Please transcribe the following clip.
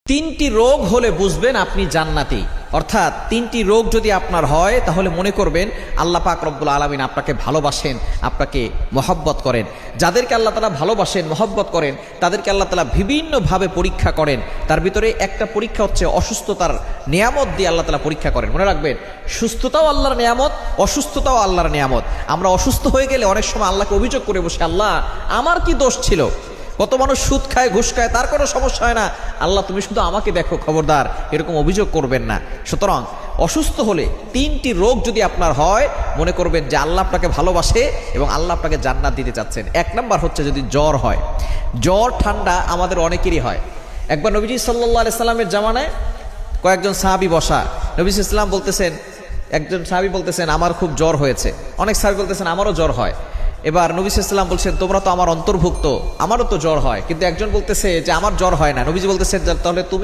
তিনটি রোগ হলে বুঝবেন আপনি জান্নাতি। অর্থাৎ তিনটি রোগ যদি আপনার হয় তাহলে মনে করবেন আল্লাহ পাক রব্বুল আলামিন আপনাকে ভালোবাসেন, আপনাকে মহব্বত করেন। যাদেরকে আল্লাহ তাআলা ভালোবাসেন, মহব্বত করেন, তাদেরকে আল্লাহ তাআলা বিভিন্নভাবে পরীক্ষা করেন। তার ভিতরে একটা পরীক্ষা হচ্ছে অসুস্থতার নিয়ামত দিয়ে আল্লাহ তাআলা পরীক্ষা করেন। মনে রাখবেন, সুস্থতাও আল্লাহর নিয়ামত, অসুস্থতাও আল্লাহর নিয়ামত। আমরা অসুস্থ হয়ে গেলে অনেক সময় আল্লাহকে অভিযোগ করে বসে, আল্লাহ আমার কি দোষ ছিল? কত মানুষ সুদ খায়, ঘুষ খায়, তার কোনো সমস্যা হয় না, আল্লাহ তুমি শুধু আমাকে দেখো, খবরদার এরকম অভিযোগ করবেন না। সুতরাং অসুস্থ হলে তিনটি রোগ যদি আপনার হয়, মনে করবেন যে আল্লাহ আপনাকে ভালোবাসে এবং আল্লাহ আপনাকে জান্নাত দিতে চাচ্ছেন। এক নাম্বার হচ্ছে যদি জ্বর হয়। জ্বর ঠান্ডা আমাদের অনেকেরই হয়। একবার নবীজি সাল্লাল্লাহু আলাইহি সাল্লামের জামানায় কয়েকজন সাহাবী বসা, নবী সাল্লাল্লাহু আলাইহি সাল্লাম বলতেছেন, একজন সাহাবী বলতেছেন আমার খুব জ্বর হয়েছে, অনেক সাহাবী বলতেছেন আমারও জ্বর হয়। এবার নবী সাল্লাল্লাহু আলাইহি সাল্লাম বলছেন তোমরা তো আমার অন্তর্ভুক্ত, আমারও তো জ্বর হয়। কিন্তু একজন বলতেছে যে আমার জ্বর হয় না। নবীজি বলতেছেন তাহলে তুমি